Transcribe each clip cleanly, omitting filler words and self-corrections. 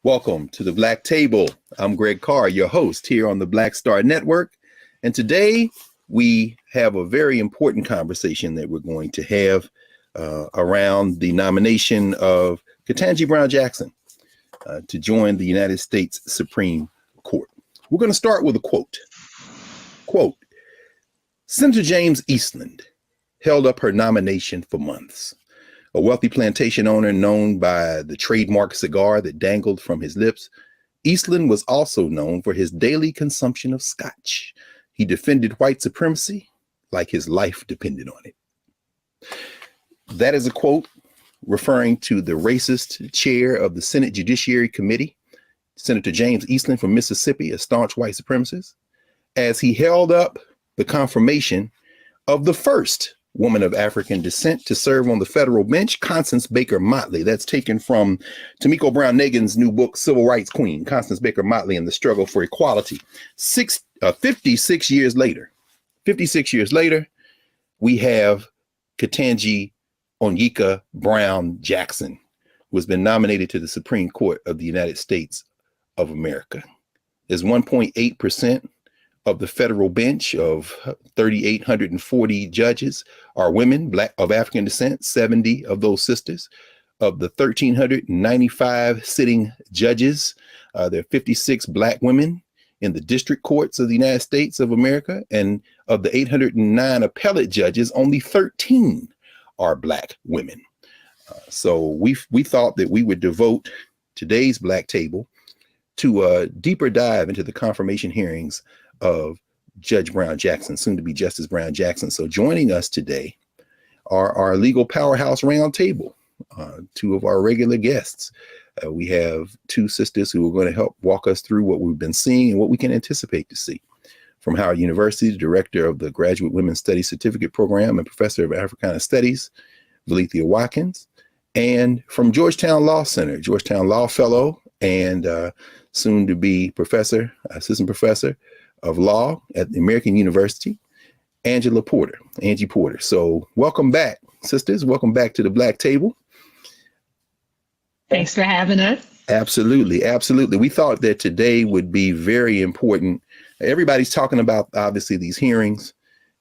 Welcome to the Black Table. I'm Greg Carr, your host here on the Black Star Network. And today we have a very important conversation that we're going to have around the nomination of Ketanji Brown Jackson to join the United States Supreme Court. We're going to start with a quote. Quote, Senator James Eastland held up her nomination for months. A wealthy plantation owner known by the trademark cigar that dangled from his lips, Eastland was also known for his daily consumption of scotch. He defended white supremacy like his life depended on it. That is a quote referring to the racist chair of the Senate Judiciary Committee, Senator James Eastland from Mississippi, a staunch white supremacist, as he held up the confirmation of the first woman of African descent to serve on the federal bench, Constance Baker Motley. That's taken from Tomiko Brown Nagin's new book, Civil Rights Queen, Constance Baker Motley and the Struggle for Equality. 56 years later, we have Ketanji Onyeka Brown Jackson, who has been nominated to the Supreme Court of the United States of America. There's 1.8% of the federal bench of 3,840 judges are women, Black of African descent, 70 of those sisters. Of the 1,395 sitting judges, there are 56 Black women in the district courts of the United States of America. And of the 809 appellate judges, only 13 are Black women. So we thought that we would devote today's Black Table to a deeper dive into the confirmation hearings of Judge Brown Jackson, soon to be Justice Brown Jackson. So joining us today are our legal powerhouse roundtable, two of our regular guests. We have two sisters who are going to help walk us through what we've been seeing and what we can anticipate to see. From Howard University, the director of the Graduate Women's Studies Certificate Program and professor of Africana Studies, Valethia Watkins, and from Georgetown Law Center, Georgetown Law Fellow and soon to be professor, assistant professor of law at the American University, Angie Porter. So welcome back, sisters. Welcome back to the Black Table. Thanks for having us. Absolutely. We thought that today would be very important. Everybody's talking about, obviously, these hearings.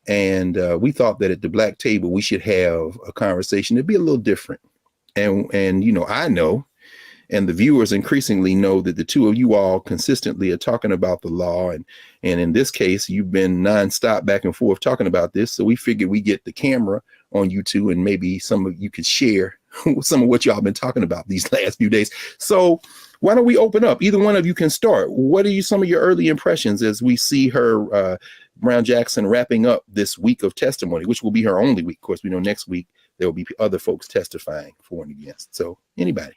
And we thought that at the Black Table, we should have a conversation that'd be a little different. And you know, I know, and the viewers increasingly know that the two of you all consistently are talking about the law. And in this case, you've been nonstop back and forth talking about this. So we figured we get the camera on you two and maybe some of you could share some of what y'all been talking about these last few days. So why don't we open up? Either one of you can start. What are some of your early impressions as we see her, Brown Jackson, wrapping up this week of testimony, which will be her only week? Of course, we know next week there will be other folks testifying for and against. So anybody?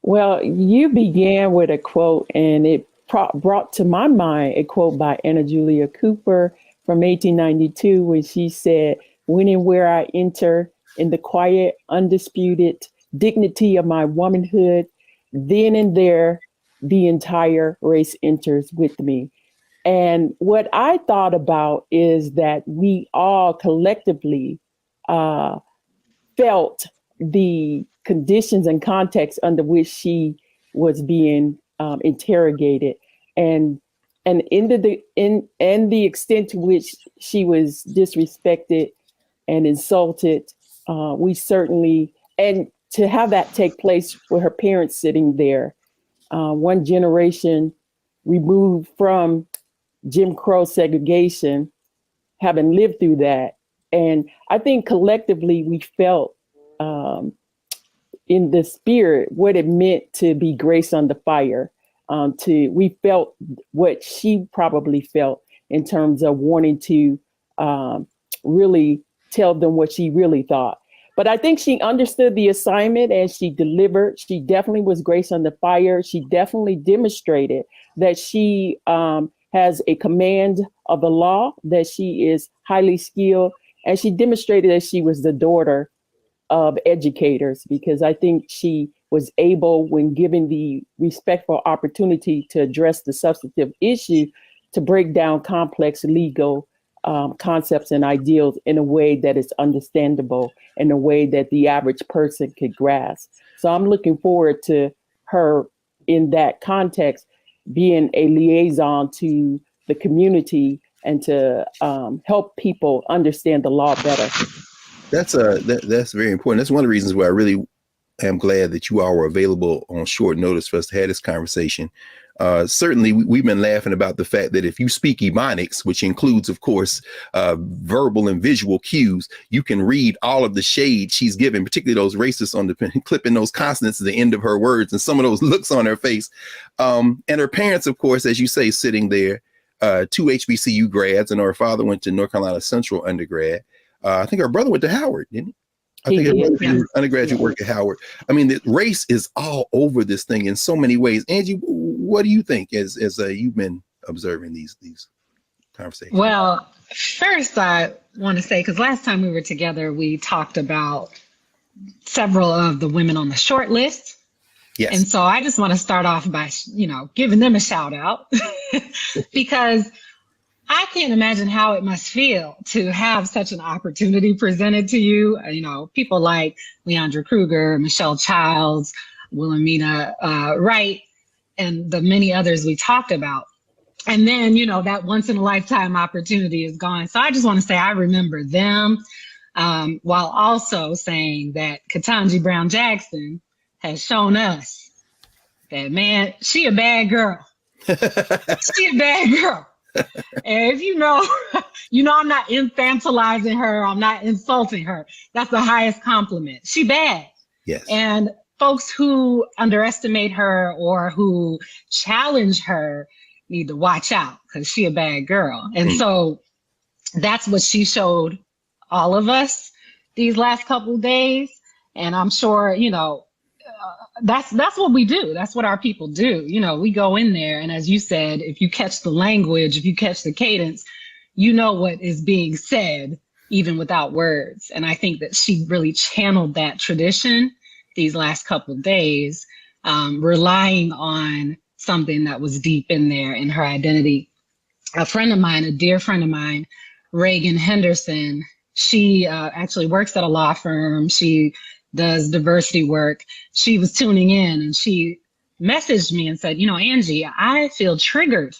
Well, you began with a quote, and it brought to my mind a quote by Anna Julia Cooper from 1892, when she said, "When and where I enter in the quiet, undisputed dignity of my womanhood, then and there the entire race enters with me." And what I thought about is that we all collectively felt the conditions and context under which she was being interrogated, and the extent to which she was disrespected and insulted. We certainly, and to have that take place with her parents sitting there, one generation removed from Jim Crow segregation, having lived through that. And I think collectively we felt in the spirit what it meant to be grace under fire. We felt what she probably felt in terms of wanting to really tell them what she really thought. But I think she understood the assignment and she delivered. She definitely was grace under fire. She definitely demonstrated that she has a command of the law, that she is highly skilled, and she demonstrated that she was the daughter of educators, because I think she was able, when given the respectful opportunity to address the substantive issue, to break down complex legal concepts and ideals in a way that is understandable, in a way that the average person could grasp. So I'm looking forward to her in that context, being a liaison to the community and to help people understand the law better. That's very important. That's one of the reasons why I really am glad that you all were available on short notice for us to have this conversation. Certainly, we've been laughing about the fact that if you speak Ebonics, which includes, of course, verbal and visual cues, you can read all of the shade she's given, particularly those racists on the clipping those consonants at the end of her words and some of those looks on her face. And her parents, of course, as you say, sitting there, two HBCU grads, and her father went to North Carolina Central undergrad. I think her brother went to Howard, didn't he? I think her undergraduate work at Howard. I mean, the race is all over this thing in so many ways. Angie, what do you think as you've been observing these conversations? Well, first I want to say, because last time we were together, we talked about several of the women on the short list. Yes. And so I just want to start off by, giving them a shout out because I can't imagine how it must feel to have such an opportunity presented to you. People like Leandra Kruger, Michelle Childs, Wilhelmina Wright, and the many others we talked about. And then, that once in a lifetime opportunity is gone. So I just want to say I remember them, while also saying that Ketanji Brown Jackson has shown us that, man, she a bad girl. She a bad girl. And if I'm not infantilizing her, I'm not insulting her. That's the highest compliment. She bad. Yes. And folks who underestimate her or who challenge her need to watch out because she a bad girl. And so that's what she showed all of us these last couple of days. And I'm sure, that's what we do. That's what our people do. We go in there, and as you said, if you catch the language, if you catch the cadence, you know what is being said, even without words. And I think that she really channeled that tradition these last couple of days, relying on something that was deep in there in her identity. A friend of mine, a dear friend of mine, Reagan Henderson, she actually works at a law firm. She does diversity work. She was tuning in and she messaged me and said, Angie, I feel triggered.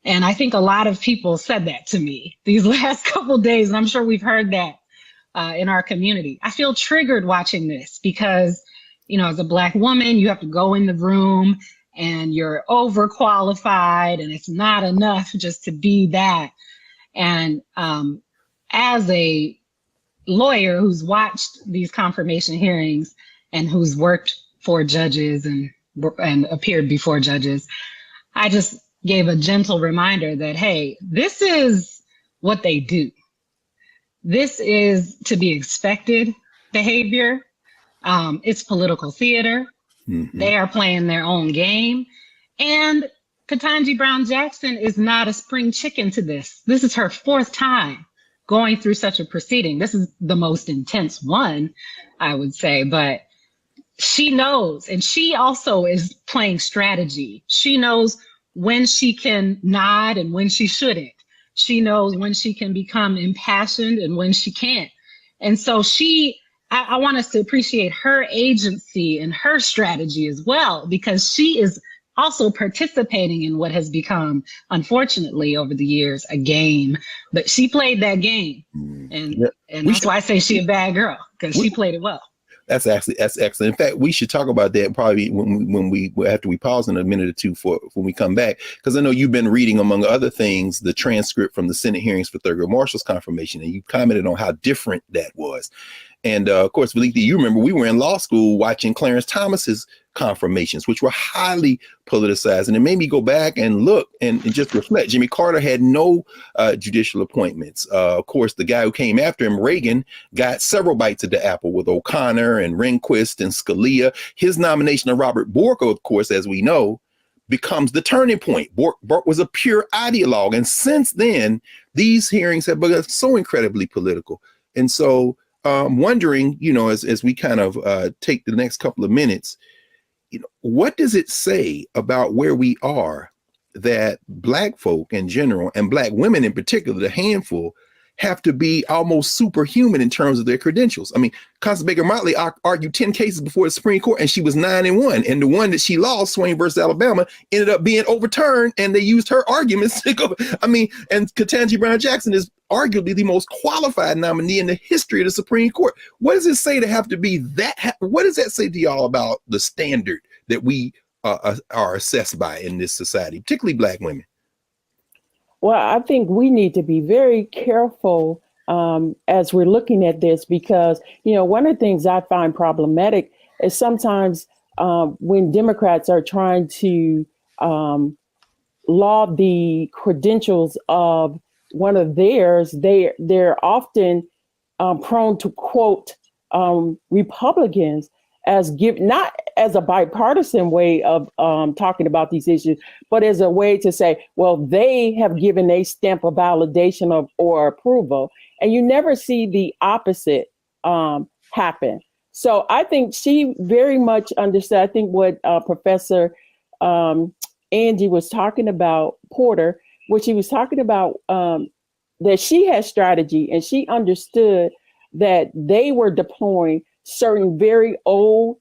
And I think a lot of people said that to me these last couple of days. And I'm sure we've heard that in our community. I feel triggered watching this because, as a Black woman, you have to go in the room and you're overqualified and it's not enough just to be that. And as a lawyer who's watched these confirmation hearings and who's worked for judges and appeared before judges, I just gave a gentle reminder that, hey, this is what they do. This is to be expected behavior. It's political theater. Mm-hmm. They are playing their own game. And Ketanji Brown Jackson is not a spring chicken to this. This is her fourth time going through such a proceeding. This is the most intense one, I would say, but she knows, and she also is playing strategy. She knows when she can nod and when she shouldn't. She knows when she can become impassioned and when she can't. And so I want us to appreciate her agency and her strategy as well, because she is also participating in what has become, unfortunately, over the years, a game. But she played that game. And that's why I say she a bad girl, because she played it well. That's excellent. In fact, we should talk about that probably when we after we pause in a minute or two for when we come back, because I know you've been reading, among other things, the transcript from the Senate hearings for Thurgood Marshall's confirmation, and you commented on how different that was. And of course, Valika, you remember we were in law school watching Clarence Thomas's confirmations, which were highly politicized. And it made me go back and look and just reflect. Jimmy Carter had no judicial appointments. Of course, the guy who came after him, Reagan, got several bites at the apple with O'Connor and Rehnquist and Scalia. His nomination of Robert Bork, of course, as we know, becomes the turning point. Bork was a pure ideologue. And since then, these hearings have become so incredibly political. And so wondering, as we kind of take the next couple of minutes, what does it say about where we are that Black folk in general and Black women in particular, the handful, have to be almost superhuman in terms of their credentials. I mean, Constance Baker Motley argued 10 cases before the Supreme Court, and she was 9-1. And the one that she lost, Swain versus Alabama, ended up being overturned, and they used her arguments to go. I mean, and Ketanji Brown Jackson is arguably the most qualified nominee in the history of the Supreme Court. What does it say to have to be that? What does that say to y'all about the standard that we are assessed by in this society, particularly Black women? Well, I think we need to be very careful as we're looking at this, because, you know, one of the things I find problematic is sometimes when Democrats are trying to laud the credentials of one of theirs, they're often prone to quote Republicans as not as a bipartisan way of talking about these issues, but as a way to say, well, they have given a stamp of validation or approval, and you never see the opposite happen. So I think she very much understood. I think what Professor Angie was talking about, Porter, what she was talking about, that she had strategy, and she understood that they were deploying certain very old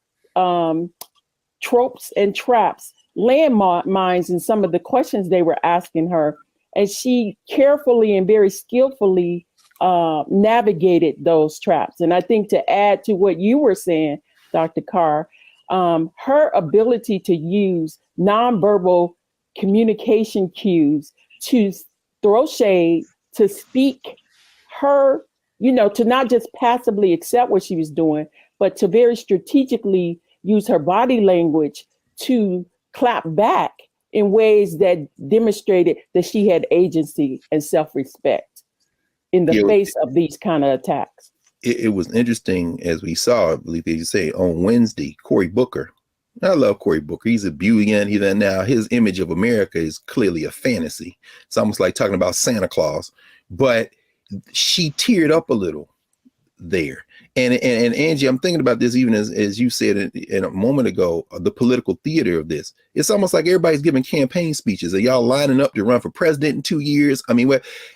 tropes and traps, landmines in some of the questions they were asking her. And she carefully and very skillfully navigated those traps. And I think to add to what you were saying, Dr. Carr, her ability to use nonverbal communication cues to throw shade, to speak her, you know, to not just passively accept what she was doing, but to very strategically use her body language to clap back in ways that demonstrated that she had agency and self-respect in the face of these kind of attacks. It was interesting, as we saw, I believe you say, on Wednesday, Cory Booker. I love Cory Booker. He's a beauty, and now his image of America is clearly a fantasy. It's almost like talking about Santa Claus, but she teared up a little there. And Angie, I'm thinking about this, even as you said in a moment ago, the political theater of this. It's almost like everybody's giving campaign speeches. Are y'all lining up to run for president in 2 years? I mean,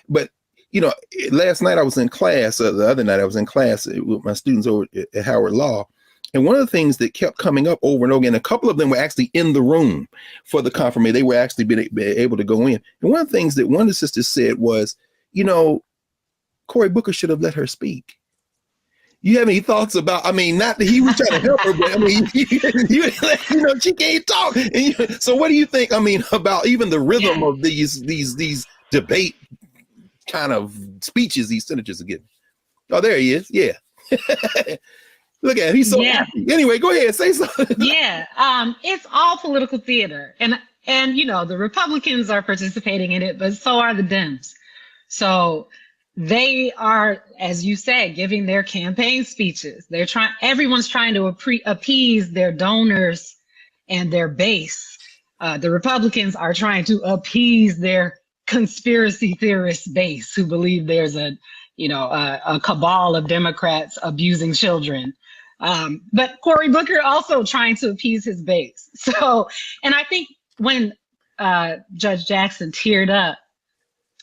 but you know, last night I was in class, the other night I was in class with my students over at Howard Law. And one of the things that kept coming up over and over again, a couple of them were actually in the room for the confirmation. They were actually been able to go in. And one of the things that one of the sisters said was, you know, Cory Booker should have let her speak. You have any thoughts about, I mean, not that he was trying to help her, but I mean, you know, she can't talk. And so what do you think, I mean, about even the rhythm of these debate kind of speeches these senators are giving? Oh, there he is. Yeah. Look at him. He's so happy. Anyway, go ahead. Say something. Yeah. It's all political theater. And, you know, the Republicans are participating in it, but so are the Dems. So they are, as you said, giving their campaign speeches. Everyone's trying to appease their donors and their base. The Republicans are trying to appease their conspiracy theorist base who believe there's a cabal of Democrats abusing children. But Cory Booker also trying to appease his base. So, and I think when Judge Jackson teared up,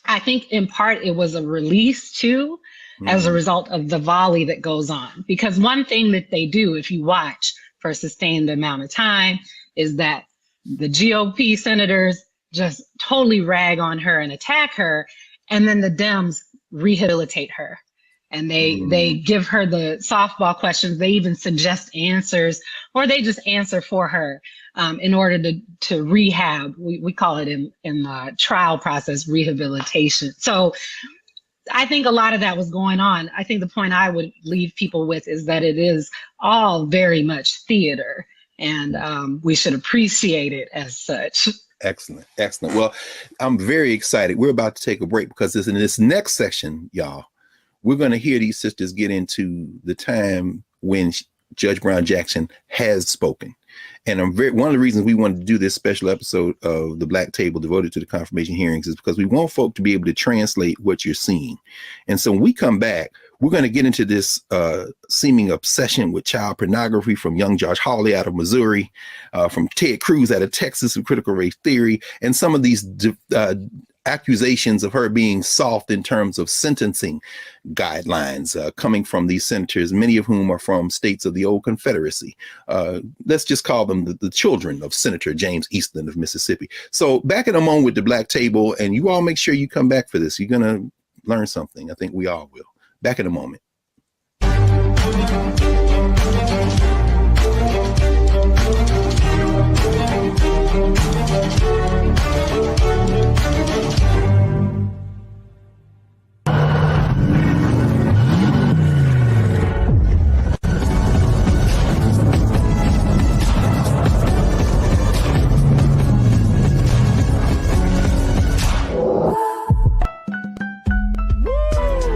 I think in part it was a release too, as a result of the volley that goes on. Because one thing that they do, if you watch for a sustained amount of time, is that the GOP senators just totally rag on her and attack her, and then the Dems rehabilitate her. And they give her the softball questions. They even suggest answers, or they just answer for her in order to rehab. We call it in the trial process rehabilitation. So I think a lot of that was going on. I think the point I would leave people with is that it is all very much theater, and we should appreciate it as such. Excellent. Excellent. Well, I'm very excited. We're about to take a break because in this next section, y'all, we're going to hear these sisters get into the time when Judge Brown Jackson has spoken. And one of the reasons we wanted to do this special episode of the Black Table devoted to the confirmation hearings is because we want folk to be able to translate what you're seeing. And so when we come back, we're going to get into this seeming obsession with child pornography from young Josh Hawley out of Missouri, from Ted Cruz out of Texas with critical race theory, and some of these accusations of her being soft in terms of sentencing guidelines coming from these senators, many of whom are from states of the old Confederacy. Let's just call them the children of Senator James Eastland of Mississippi. So back in a moment with the Black Table, and you all make sure you come back for this. You're going to learn something. I think we all will. Back in a moment.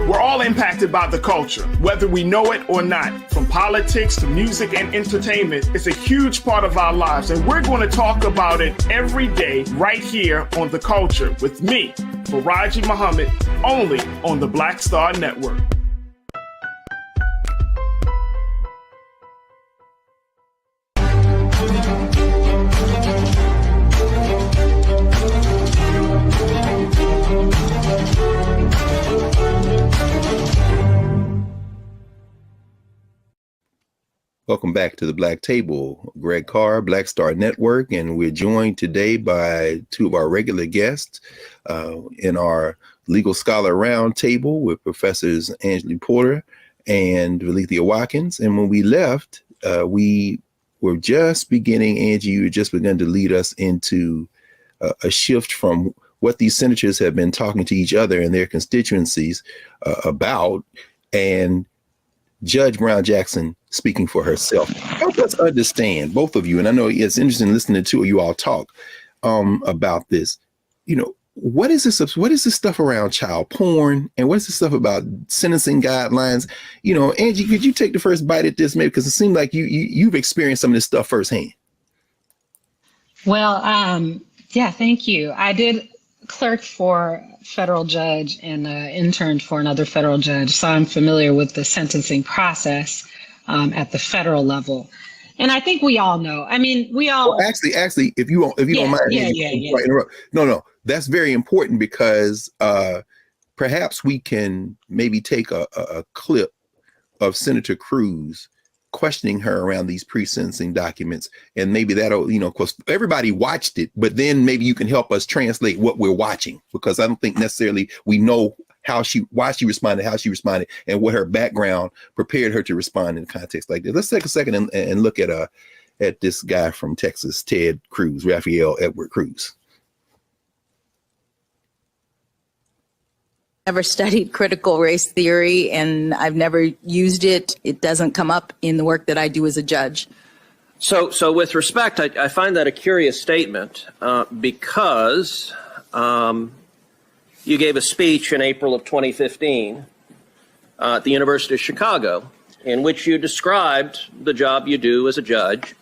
We're all impacted by the culture, whether we know it or not. From politics to music and entertainment, it's a huge part of our lives, and we're going to talk about it every day right here on The Culture with me, Faraji Muhammad, only on the Black Star Network. Welcome back to the Black Table. Greg Carr, Black Star Network, and we're joined today by two of our regular guests in our Legal Scholar Roundtable with Professors Angela Porter and Valethia Watkins. And when we left, we were just beginning, Angie, you had just begun to lead us into a shift from what these senators have been talking to each other and their constituencies about, and Judge Brown Jackson speaking for herself. Help us understand, both of you, and I know it's interesting listening to you all talk about this. You know, what is this? What is this stuff around child porn, and what's the stuff about sentencing guidelines? You know, Angie, could you take the first bite at this, maybe, because it seemed like you've experienced some of this stuff firsthand. Well, yeah, thank you. I did clerk for federal judge and interned for another federal judge, so I'm familiar with the sentencing process at the federal level. And I think we all know. I mean, we all well, actually, if you don't mind, interrupt. No, that's very important, because perhaps we can maybe take a clip of Senator Cruz questioning her around these pre-sentencing documents, and maybe that'll, you know, because everybody watched it, but then maybe you can help us translate what we're watching, because I don't think necessarily we know why she responded, how she responded, and what her background prepared her to respond in a context like this. Let's take a second and look at this guy from Texas, Ted Cruz, Raphael Edward Cruz. Never studied critical race theory, and I've never used it. It doesn't come up in the work that I do as a judge. So with respect, I find that a curious statement because you gave a speech in April of 2015 at the University of Chicago in which you described the job you do as a judge.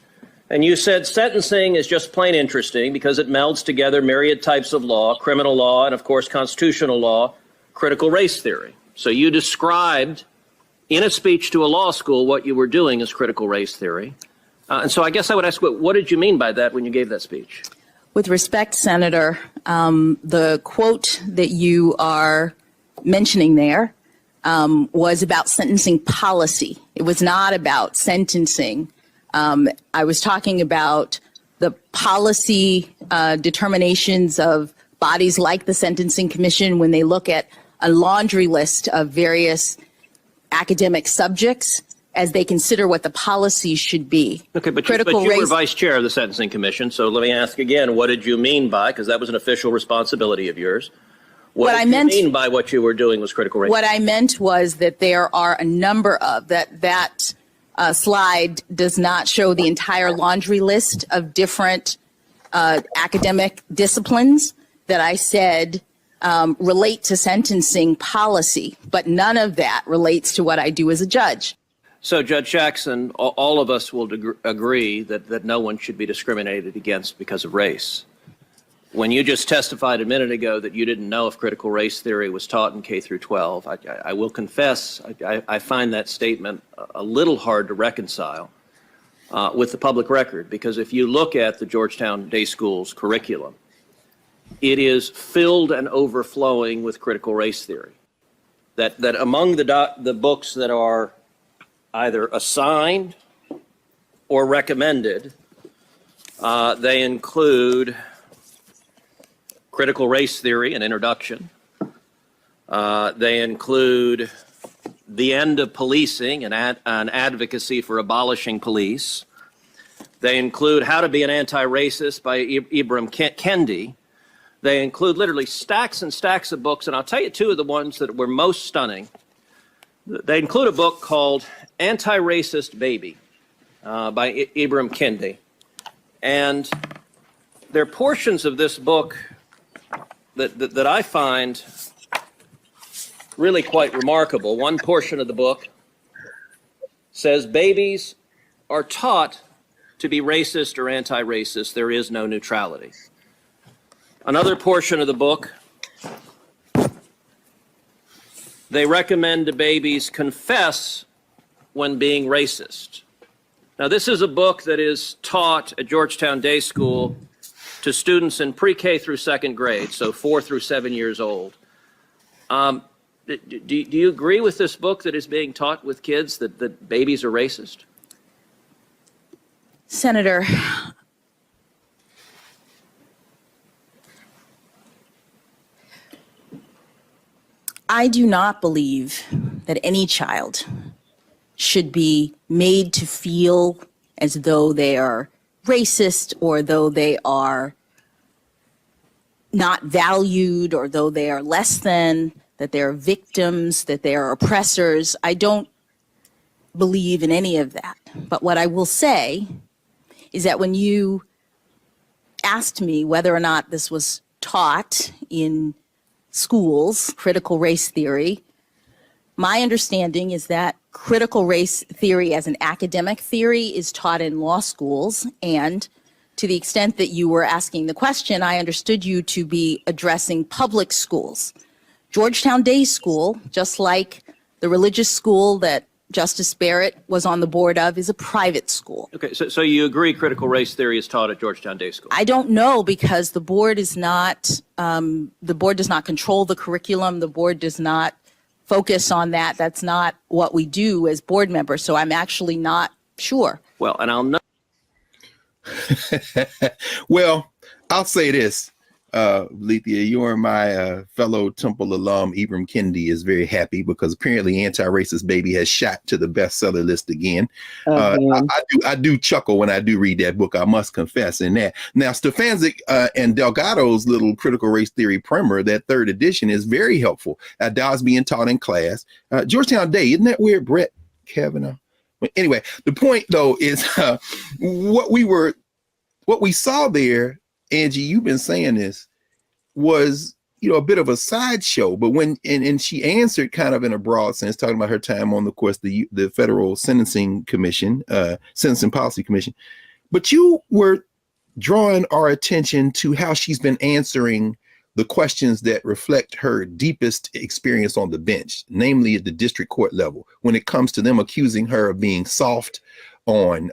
And you said sentencing is just plain interesting because it melds together myriad types of law, criminal law, and of course constitutional law, critical race theory. So you described in a speech to a law school what you were doing as critical race theory. And so I guess I would ask, what did you mean by that when you gave that speech? With respect, Senator, the quote that you are mentioning there was about sentencing policy. It was not about sentencing. I was talking about the policy determinations of bodies like the Sentencing Commission when they look at a laundry list of various academic subjects as they consider what the policies should be. Okay, but you were vice chair of the Sentencing Commission, so let me ask again, what did you mean by, because that was an official responsibility of yours, what did you mean by what you were doing was critical race? What I meant was that there are a number of, that slide does not show the entire laundry list of different academic disciplines that I said relate to sentencing policy, but none of that relates to what I do as a judge. So, Judge Jackson, all of us will agree that no one should be discriminated against because of race. When you just testified a minute ago that you didn't know if critical race theory was taught in K through 12, I will confess I find that statement a little hard to reconcile with the public record, because if you look at the Georgetown Day School's curriculum, it is filled and overflowing with critical race theory. That among the books that are either assigned or recommended, they include Critical Race Theory, an introduction. They include The End of Policing, an advocacy for abolishing police. They include How to Be an Anti-Racist by Ibram Kendi. They include literally stacks and stacks of books, and I'll tell you two of the ones that were most stunning. They include a book called Anti-Racist Baby by Ibram Kendi. And there are portions of this book that I find really quite remarkable. One portion of the book says babies are taught to be racist or anti-racist. There is no neutrality. Another portion of the book, they recommend to babies confess when being racist. Now, this is a book that is taught at Georgetown Day School to students in pre-K through second grade, so 4 through 7 years old. Do you agree with this book that is being taught with kids that babies are racist? Senator, I do not believe that any child should be made to feel as though they are racist or though they are not valued or though they are less than, that they are victims, that they are oppressors. I don't believe in any of that. But what I will say is that when you asked me whether or not this was taught in schools, critical race theory, my understanding is that critical race theory as an academic theory is taught in law schools. And to the extent that you were asking the question, I understood you to be addressing public schools. Georgetown Day School, just like the religious school that Justice Barrett was on the board of, is a private school. Okay, so you agree critical race theory is taught at Georgetown Day School? I don't know, because the board is not, the board does not control the curriculum. The board does not focus on that. That's not what we do as board members. So I'm actually not sure. Well, and I'll know. Well, I'll say this. Lethea, you and my fellow Temple alum, Ibram Kendi, is very happy because apparently Anti-Racist Baby has shot to the bestseller list again. I do chuckle when I do read that book, I must confess in that. Now, Stefanczyk and Delgado's little critical race theory primer, that third edition, is very helpful. That was being taught in class. Georgetown Day, isn't that weird, Brett Kavanaugh? Anyway, the point, though, is what we saw there, Angie, you've been saying this, was, a bit of a sideshow. But when and she answered kind of in a broad sense, talking about her time on, of course, the Federal Sentencing Commission, Sentencing Policy Commission. But you were drawing our attention to how she's been answering the questions that reflect her deepest experience on the bench, namely at the district court level, when it comes to them accusing her of being soft on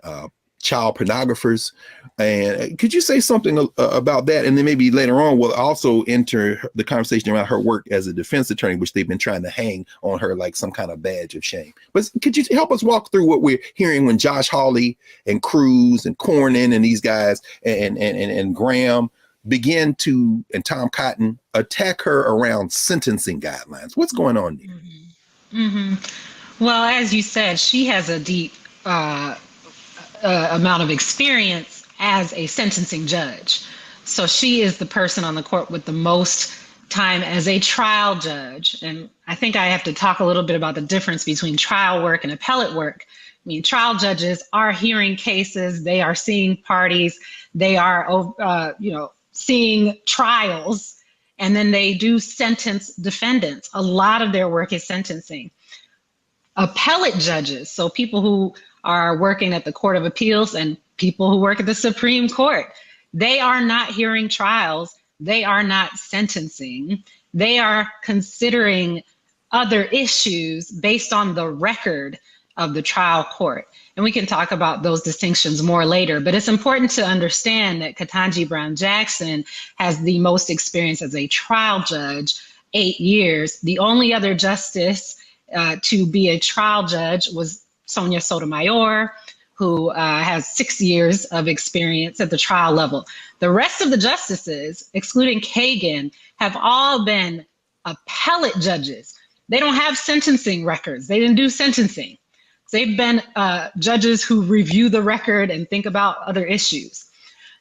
child pornographers. And could you say something about that? And then maybe later on we'll also enter the conversation around her work as a defense attorney, which they've been trying to hang on her like some kind of badge of shame. But could you help us walk through what we're hearing when Josh Hawley and Cruz and Cornyn and these guys and Graham begin to, and Tom Cotton, attack her around sentencing guidelines? What's going on there? Well, as you said, she has a deep amount of experience as a sentencing judge. So she is the person on the court with the most time as a trial judge. And I think I have to talk a little bit about the difference between trial work and appellate work. I mean, trial judges are hearing cases, they are seeing parties, they are, seeing trials, and then they do sentence defendants. A lot of their work is sentencing. Appellate judges, so people who are working at the Court of Appeals and people who work at the Supreme Court, they are not hearing trials. They are not sentencing. They are considering other issues based on the record of the trial court. And we can talk about those distinctions more later, but it's important to understand that Ketanji Brown Jackson has the most experience as a trial judge, 8 years. The only other justice to be a trial judge was Sonia Sotomayor, who has 6 years of experience at the trial level. The rest of the justices, excluding Kagan, have all been appellate judges. They don't have sentencing records. They didn't do sentencing. They've been judges who review the record and think about other issues.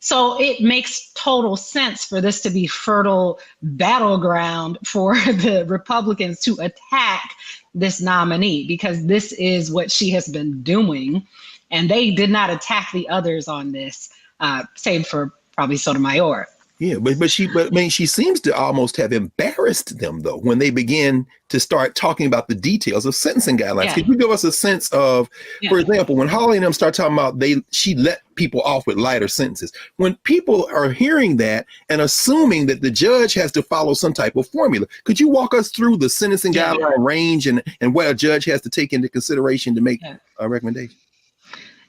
So it makes total sense for this to be fertile battleground for the Republicans to attack this nominee, because this is what she has been doing. And they did not attack the others on this, save for probably Sotomayor. Yeah, but she seems to almost have embarrassed them, though, when they begin to start talking about the details of sentencing guidelines. Yeah. Could you give us a sense of, for example, when Holly and them start talking about she let people off with lighter sentences, when people are hearing that and assuming that the judge has to follow some type of formula, could you walk us through the sentencing guideline range and what a judge has to take into consideration to make a recommendation?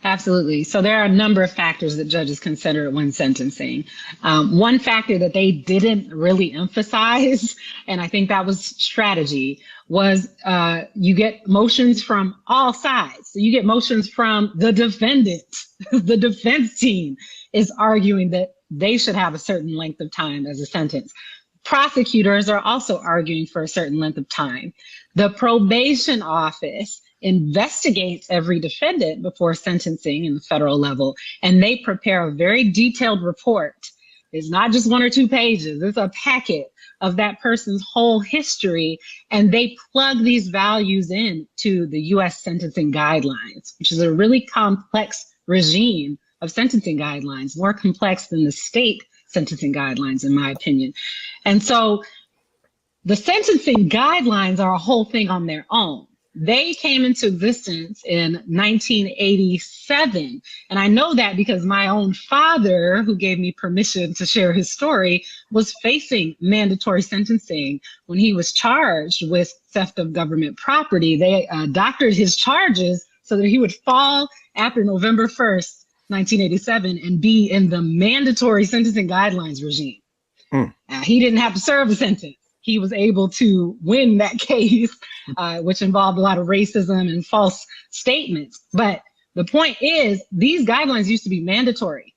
Absolutely. So there are a number of factors that judges consider when sentencing. One factor that they didn't really emphasize, and I think that was strategy, was you get motions from all sides. So you get motions from the defendant. The defense team is arguing that they should have a certain length of time as a sentence. Prosecutors are also arguing for a certain length of time. The probation office investigates every defendant before sentencing in the federal level, and they prepare a very detailed report. It's not just 1 or 2 pages, it's a packet of that person's whole history, and they plug these values in to the US sentencing guidelines, which is a really complex regime of sentencing guidelines, more complex than the state sentencing guidelines, in my opinion. And so the sentencing guidelines are a whole thing on their own. They came into existence in 1987. And I know that because my own father, who gave me permission to share his story, was facing mandatory sentencing when he was charged with theft of government property. They doctored his charges so that he would fall after November 1st, 1987, and be in the mandatory sentencing guidelines regime. He didn't have to serve a sentence. He was able to win that case, which involved a lot of racism and false statements. But the point is, these guidelines used to be mandatory.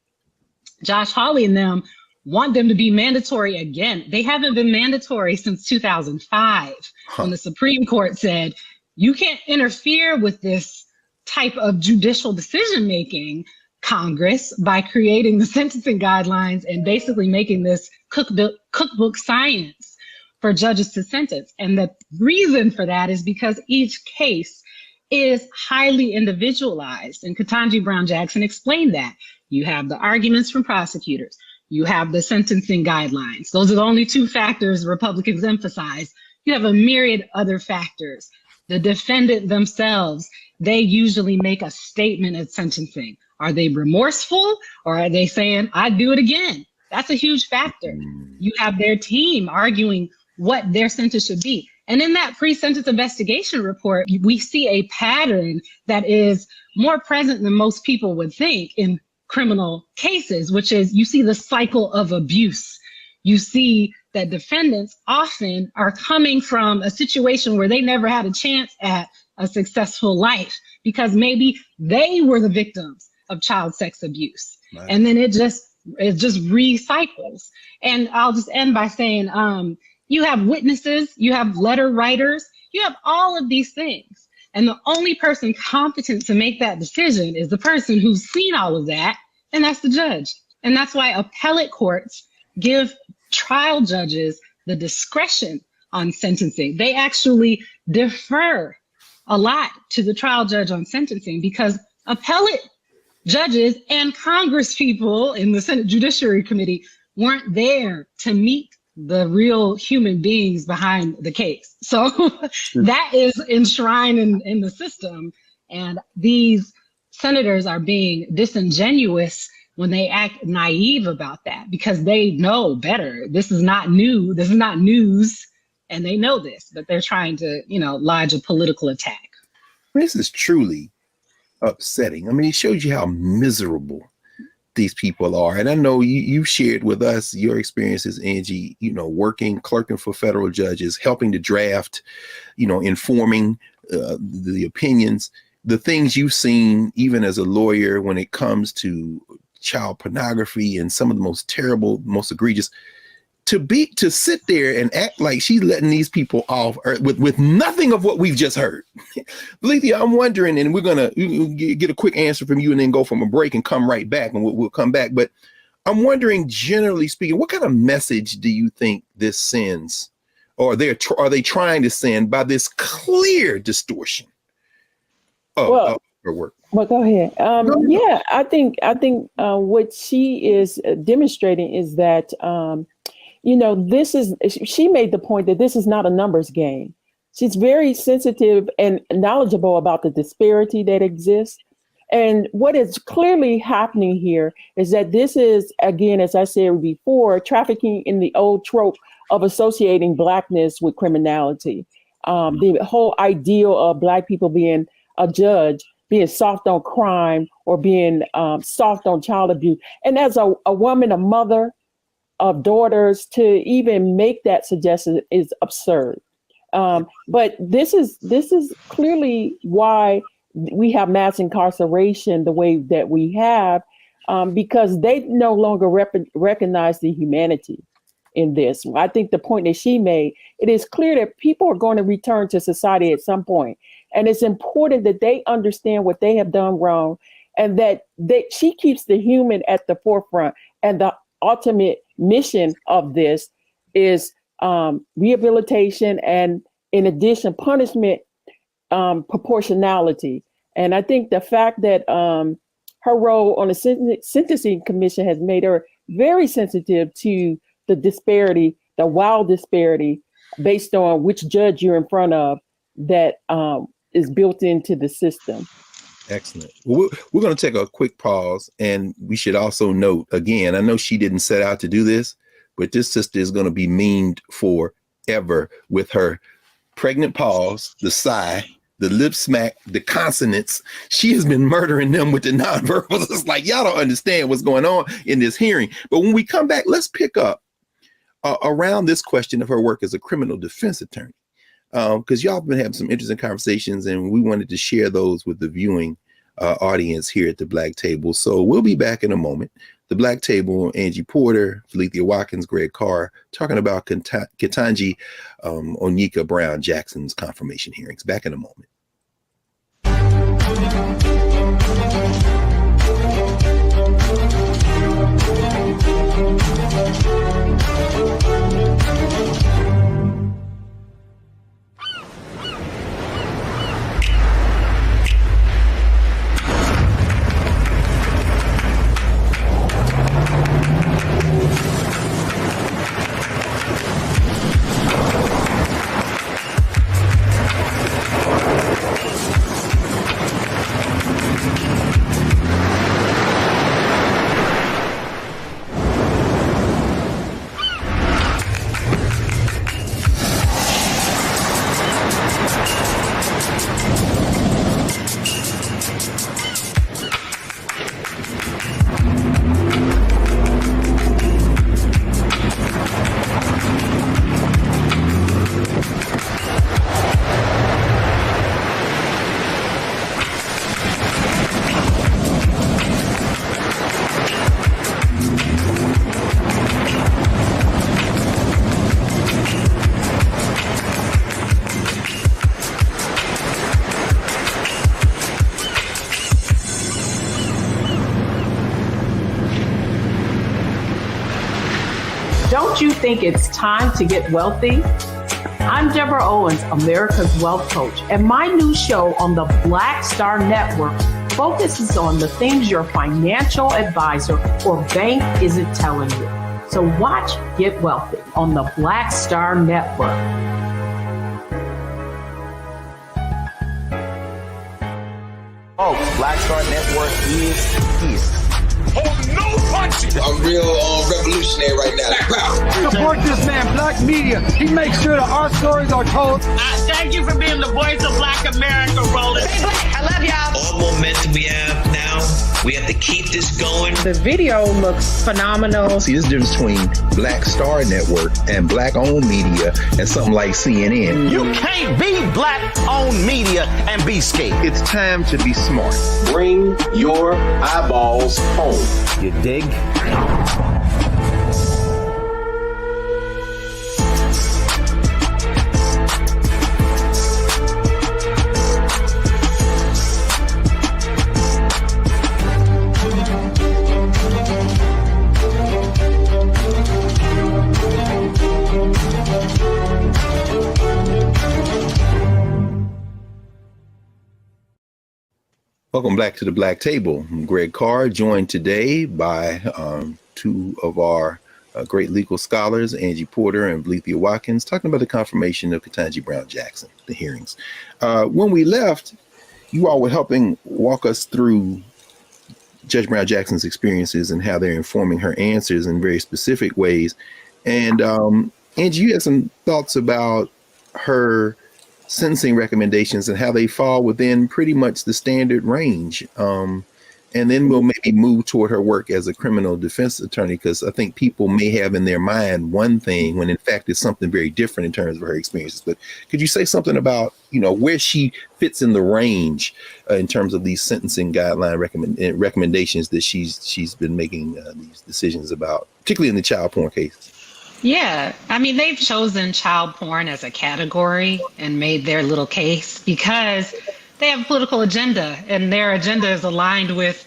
Josh Hawley and them want them to be mandatory again. They haven't been mandatory since 2005, when the Supreme Court said, you can't interfere with this type of judicial decision-making, Congress, by creating the sentencing guidelines and basically making this cookbook science for judges to sentence. And the reason for that is because each case is highly individualized. And Ketanji Brown Jackson explained that. You have the arguments from prosecutors. You have the sentencing guidelines. Those are the only 2 factors Republicans emphasize. You have a myriad other factors. The defendant themselves, they usually make a statement at sentencing. Are they remorseful, or are they saying, I'd do it again? That's a huge factor. You have their team arguing what their sentence should be. And in that pre-sentence investigation report, we see a pattern that is more present than most people would think in criminal cases, which is you see the cycle of abuse. You see that defendants often are coming from a situation where they never had a chance at a successful life because maybe they were the victims of child sex abuse. Right. And then it just recycles. And I'll just end by saying, you have witnesses, you have letter writers, you have all of these things. And the only person competent to make that decision is the person who's seen all of that, and that's the judge. And that's why appellate courts give trial judges the discretion on sentencing. They actually defer a lot to the trial judge on sentencing because appellate judges and Congress people in the Senate Judiciary Committee weren't there to meet the real human beings behind the case. So that is enshrined in the system. And these senators are being disingenuous when they act naive about that because they know better. This is not new. This is not news. And they know this, but they're trying to, lodge a political attack. This is truly upsetting. I mean, it shows you how miserable these people are. And I know you've shared with us your experiences, Angie, working, clerking for federal judges, helping to draft, informing the opinions, the things you've seen, even as a lawyer, when it comes to child pornography and some of the most terrible, most egregious. To sit there and act like she's letting these people off with nothing of what we've just heard. Lethea, I'm wondering, and we're going to get a quick answer from you and then go from a break and come right back, and we'll come back. But I'm wondering, generally speaking, what kind of message do you think this sends, or are they trying to send by this clear distortion of her work? Well, go ahead. Yeah, I think what she is demonstrating is that, she made the point that this is not a numbers game. She's very sensitive and knowledgeable about the disparity that exists. And what is clearly happening here is that this is, again, as I said before, trafficking in the old trope of associating Blackness with criminality. The whole ideal of Black people being a judge, being soft on crime, or being soft on child abuse. And as a woman, a mother of daughters, to even make that suggestion is absurd. But this is clearly why we have mass incarceration the way that we have, because they no longer recognize the humanity in this. I think the point that she made, it is clear that people are going to return to society at some point. And it's important that they understand what they have done wrong, and that she keeps the human at the forefront. And the ultimate mission of this is rehabilitation, and in addition, punishment proportionality. And I think the fact that her role on the Sentencing Commission has made her very sensitive to the disparity, the wild disparity based on which judge you're in front of, that is built into the system. Excellent. Well, we're going to take a quick pause, and we should also note, again, I know she didn't set out to do this, but this sister is going to be memed forever with her pregnant pause, the sigh, the lip smack, the consonants. She has been murdering them with the nonverbals. It's like, y'all don't understand what's going on in this hearing. But when we come back, let's pick up around this question of her work as a criminal defense attorney. Because y'all have been having some interesting conversations, and we wanted to share those with the viewing audience here at the Black Table. So we'll be back in a moment. The Black Table, Angie Porter, Lethea Watkins, Greg Carr, talking about Ketanji Onyeka Brown Jackson's confirmation hearings. Back in a moment. Don't you think it's time to get wealthy? I'm Deborah Owens, America's Wealth Coach, and my new show on the Black Star Network focuses on the things your financial advisor or bank isn't telling you. So watch Get Wealthy on the Black Star Network. Black Star Network is peace. hold no punches. I'm real revolutionary right now. Support this man, Black Media. He makes sure that our stories are told. Thank you for being the voice of Black America, Roland. Stay black. I love y'all. All momentum we have now, we have to keep this going. The video looks phenomenal. See, there's a difference between Black Star Network and Black-owned media and something like CNN. You can't be Black-owned media and be scared. It's time to be smart. Bring your eyeballs home. You dig? Welcome back to the Black Table. I'm Greg Carr, joined today by two of our great legal scholars, Angie Porter and Valencia Watkins, talking about the confirmation of Ketanji Brown Jackson, the hearings. When we left, you all were helping walk us through Judge Brown Jackson's experiences and how they're informing her answers in very specific ways. And Angie, you had some thoughts about her sentencing recommendations and how they fall within pretty much the standard range. And then we'll maybe move toward her work as a criminal defense attorney, because I think people may have in their mind one thing when in fact it's something very different in terms of her experiences. But could you say something about, where she fits in the range in terms of these sentencing guideline recommendations that she's been making these decisions about, particularly in the child porn case? Yeah, I mean, they've chosen child porn as a category and made their little case because they have a political agenda, and their agenda is aligned with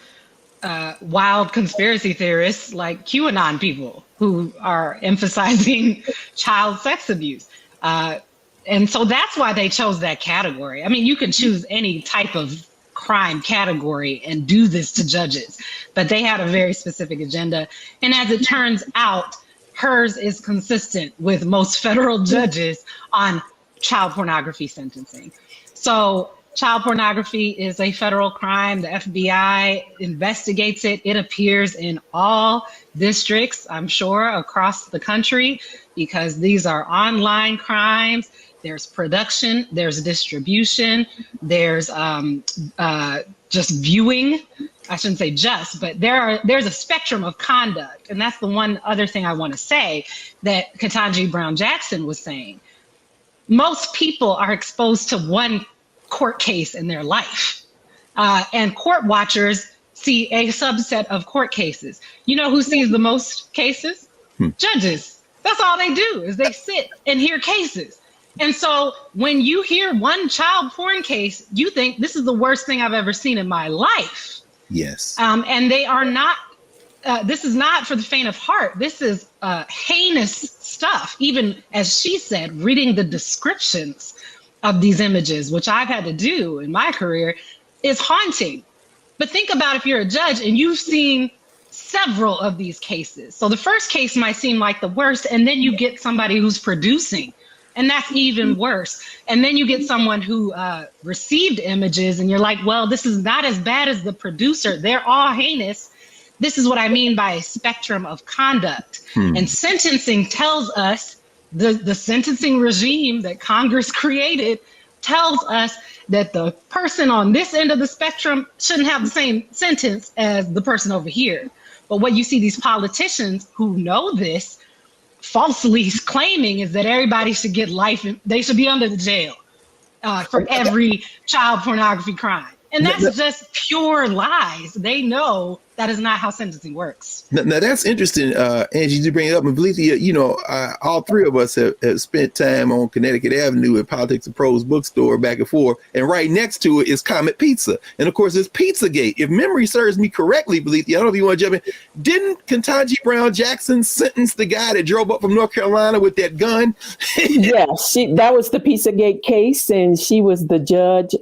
wild conspiracy theorists like QAnon people who are emphasizing child sex abuse. And so that's why they chose that category. I mean, you can choose any type of crime category and do this to judges, but they had a very specific agenda. And as it turns out, hers is consistent with most federal judges on child pornography sentencing. So child pornography is a federal crime. The FBI investigates it. It appears in all districts, I'm sure, across the country, because these are online crimes. There's production, there's distribution, there's just viewing. I shouldn't say just, but there's a spectrum of conduct. And that's the one other thing I want to say that Ketanji Brown Jackson was saying. Most people are exposed to one court case in their life. And court watchers see a subset of court cases. You know who sees the most cases? Judges. That's all they do, is they sit and hear cases. And so when you hear one child porn case, you think this is the worst thing I've ever seen in my life. Yes. And they are not, this is not for the faint of heart. This is heinous stuff. Even as she said, reading the descriptions of these images, which I've had to do in my career, is haunting. But think about if you're a judge and you've seen several of these cases. So the first case might seem like the worst, and then you get somebody who's producing, and that's even worse. And then you get someone who received images, and you're like, well, this is not as bad as the producer. They're all heinous. This is what I mean by a spectrum of conduct. And sentencing tells us, the sentencing regime that Congress created tells us that the person on this end of the spectrum shouldn't have the same sentence as the person over here. But what you see these politicians who know this falsely claiming is that everybody should get life, they should be under the jail for every child pornography crime. And that's just pure lies. They know that is not how sentencing works. Now that's interesting, Angie, you bring it up. And Valencia, all three of us have spent time on Connecticut Avenue at Politics and Prose bookstore back and forth. And right next to it is Comet Pizza. And of course, it's Pizzagate. If memory serves me correctly, Valencia, I don't know if you want to jump in. Didn't Ketanji Brown Jackson sentence the guy that drove up from North Carolina with that gun? Yeah, that was the Pizzagate case, and she was the judge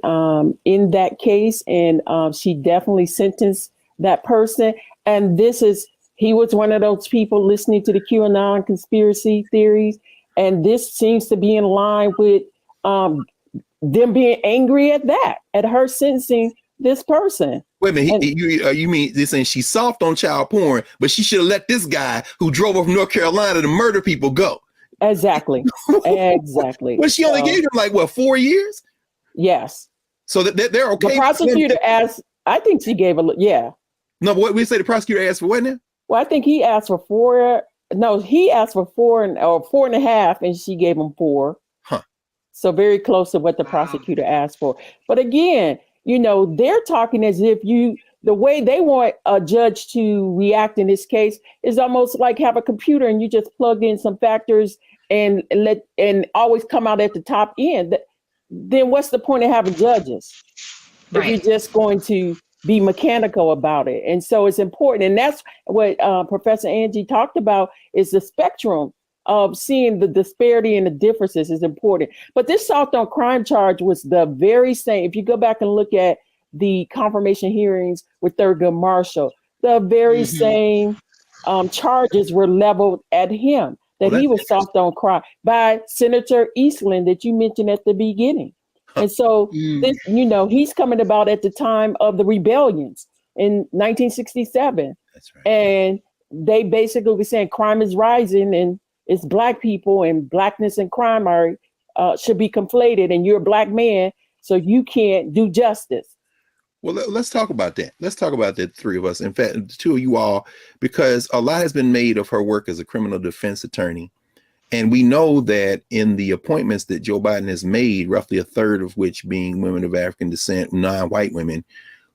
in that case. And she definitely sentenced that person. And he was one of those people listening to the QAnon conspiracy theories. And this seems to be in line with them being angry at her sentencing this person. Wait a minute, you mean this saying she's soft on child porn, but she should have let this guy who drove her from North Carolina to murder people go. Exactly. Exactly. Well, she only gave him like, what, 4 years? Yes. So that they're okay. The prosecutor asked, I think she gave yeah. No, what we say the prosecutor asked for what now? Well, I think he asked for 4. No, he asked for 4 or 4.5, and she gave him 4. Huh. So very close to what the prosecutor asked for. But again, they're talking as if the way they want a judge to react in this case is almost like have a computer and you just plug in some factors and always come out at the top end. Then what's the point of having judges? Right. If you're just going to be mechanical about it. And so it's important. And that's what Professor Angie talked about, is the spectrum of seeing the disparity and the differences is important. But this soft on crime charge was the very same. If you go back and look at the confirmation hearings with Thurgood Marshall, the very same charges were leveled at him, that he was soft on crime by Senator Eastland that you mentioned at the beginning. And so, this, he's coming about at the time of the rebellions in 1967. That's right. And they basically were saying crime is rising and it's Black people, and blackness and crime should be conflated, and you're a Black man, so you can't do justice. Well, let's talk about that. Let's talk about that, three of us. In fact, the two of you all, because a lot has been made of her work as a criminal defense attorney. And we know that in the appointments that Joe Biden has made, roughly a third of which being women of African descent, non-white women,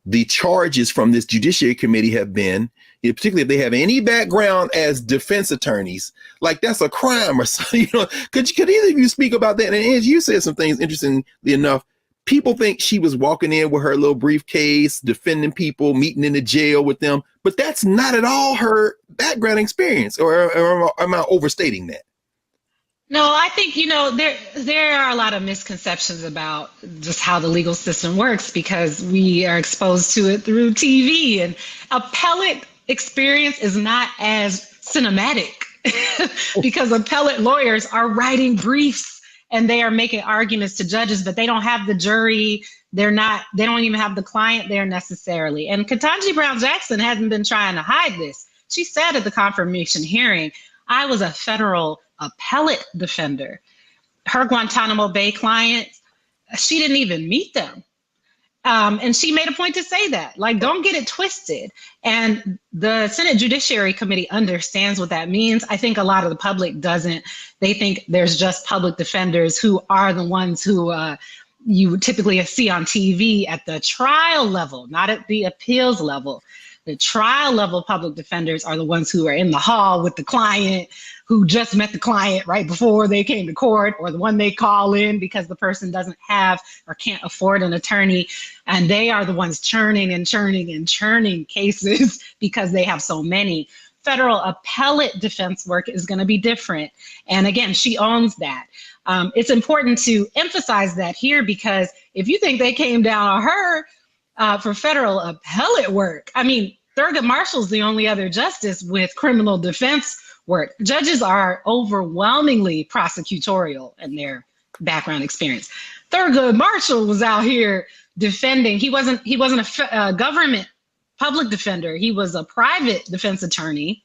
the charges from this Judiciary Committee have been, particularly if they have any background as defense attorneys, like that's a crime or something. Could either of you speak about that? And Angie, you said some things, interestingly enough. People think she was walking in with her little briefcase, defending people, meeting in the jail with them, but that's not at all her background experience. Or am I overstating that? No, I think, there are a lot of misconceptions about just how the legal system works, because we are exposed to it through TV, and appellate experience is not as cinematic because appellate lawyers are writing briefs and they are making arguments to judges, but they don't have the jury. They don't even have the client there necessarily. And Ketanji Brown Jackson hasn't been trying to hide this. She said at the confirmation hearing, I was a federal appellate defender. Her Guantanamo Bay clients, she didn't even meet them. And she made a point to say that, like, don't get it twisted. And the Senate Judiciary Committee understands what that means. I think a lot of the public doesn't. They think there's just public defenders who are the ones who you typically see on TV at the trial level, not at the appeals level. The trial level public defenders are the ones who are in the hall with the client, who just met the client right before they came to court, or the one they call in because the person doesn't have or can't afford an attorney. And they are the ones churning and churning and churning cases because they have so many. Federal appellate defense work is going to be different. And again, she owns that. It's important to emphasize that here, because if you think they came down on her for federal appellate work, I mean, Thurgood Marshall's the only other justice with criminal defense work. Judges are overwhelmingly prosecutorial in their background experience. Thurgood Marshall was out here defending. He wasn't a government public defender. He was a private defense attorney.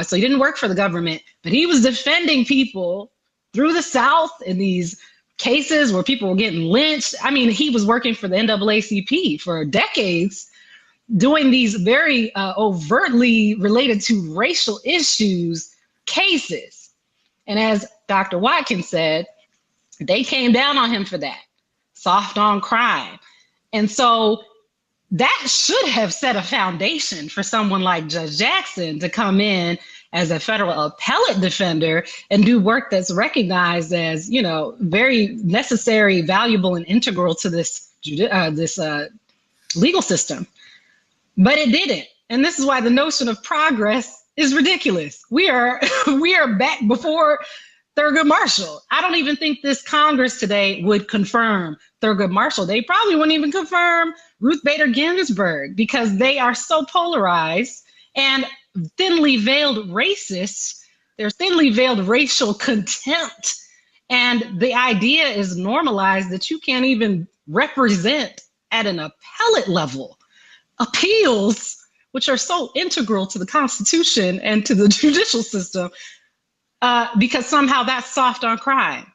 So he didn't work for the government, but he was defending people through the South in these cases where people were getting lynched. I mean, he was working for the NAACP for decades, doing these very overtly related to racial issues cases. And as Dr. Watkins said, they came down on him for that, soft on crime. And so that should have set a foundation for someone like Judge Jackson to come in as a federal appellate defender and do work that's recognized as, very necessary, valuable, and integral to this legal system. But it didn't. And this is why the notion of progress is ridiculous. We are back before Thurgood Marshall. I don't even think this Congress today would confirm Thurgood Marshall. They probably wouldn't even confirm Ruth Bader Ginsburg, because they are so polarized and thinly veiled racists. There's thinly veiled racial contempt. And the idea is normalized that you can't even represent at an appellate level appeals, which are so integral to the Constitution and to the judicial system, because somehow that's soft on crime.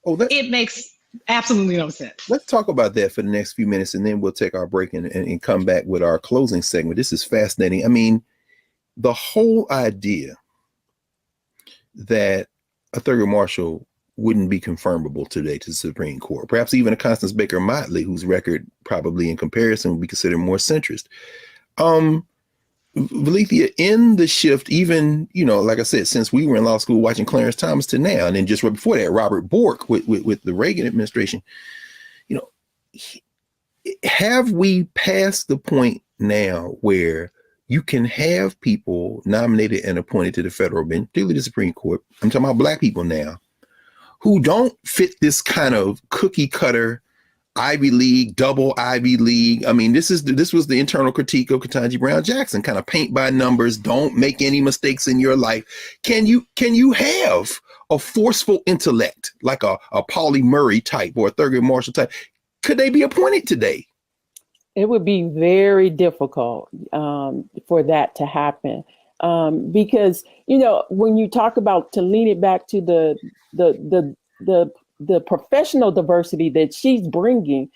It makes absolutely no sense. Let's talk about that for the next few minutes, and then we'll take our break and come back with our closing segment. This is fascinating. I mean, the whole idea that a Thurgood Marshall wouldn't be confirmable today to the Supreme Court, perhaps even a Constance Baker Motley, whose record probably in comparison would be considered more centrist. Valethia, in the shift, even, like I said, since we were in law school watching Clarence Thomas to now, and then just right before that, Robert Bork with the Reagan administration, have we passed the point now where you can have people nominated and appointed to the federal bench, particularly the Supreme Court? I'm talking about Black people now, who don't fit this kind of cookie cutter Ivy League, double Ivy League. I mean, this was the internal critique of Ketanji Brown Jackson, kind of paint by numbers, don't make any mistakes in your life. Can you have a forceful intellect like a Pauli Murray type or a Thurgood Marshall type? Could they be appointed today? It would be very difficult for that to happen, because when you talk about, to lean it back to the professional diversity that she's bringing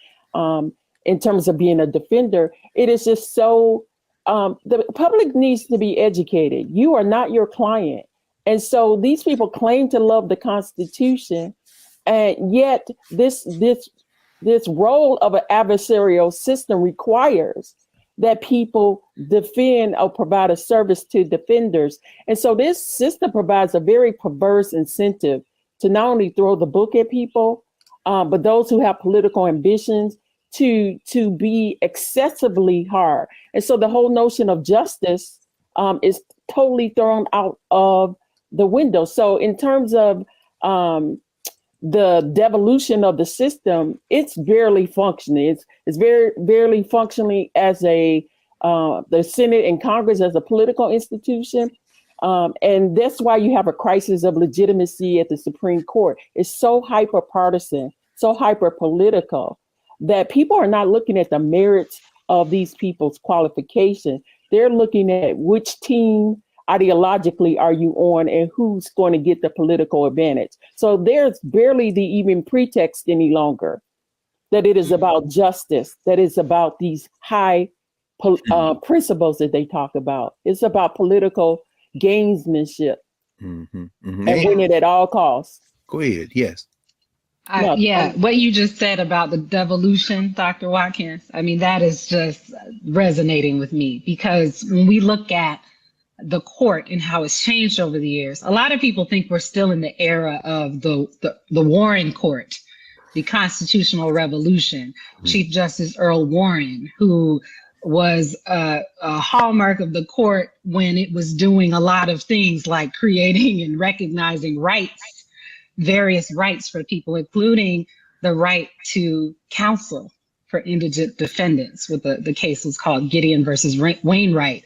in terms of being a defender, it is just so the public needs to be educated. You are not your client, and so these people claim to love the Constitution, and yet this role of an adversarial system requires that people defend or provide a service to defenders. And so this system provides a very perverse incentive to not only throw the book at people, but those who have political ambitions to be excessively hard. And so the whole notion of justice is totally thrown out of the window. So in terms of the devolution of the system, it's barely functioning. It's very barely functioning as the Senate and Congress as a political institution. And that's why you have a crisis of legitimacy at the Supreme Court. It's so hyper partisan, so hyper political, that people are not looking at the merits of these people's qualifications. They're looking at which team ideologically are you on and who's going to get the political advantage. So there's barely the even pretext any longer that it is about justice, that is about these high principles that they talk about. It's about political gamesmanship and win it at all costs. Go ahead. Yes. What you just said about the devolution, Dr. Watkins, I mean, that is just resonating with me, because when we look at the court and how it's changed over the years, a lot of people think we're still in the era of the Warren Court, the constitutional revolution. Chief Justice Earl Warren, who was a hallmark of the court when it was doing a lot of things like creating and recognizing rights, various rights for people, including the right to counsel for indigent defendants. With the case was called Gideon versus Wainwright.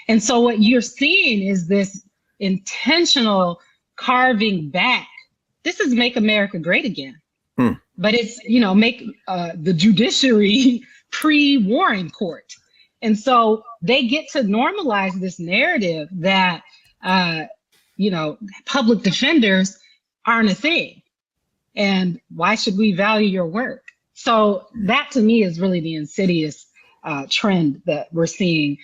And so what you're seeing is this intentional carving back. This is Make America Great Again. But it's, make the judiciary pre-Warren Court. And so they get to normalize this narrative that, public defenders aren't a thing. And why should we value your work? So that to me is really the insidious trend that we're seeing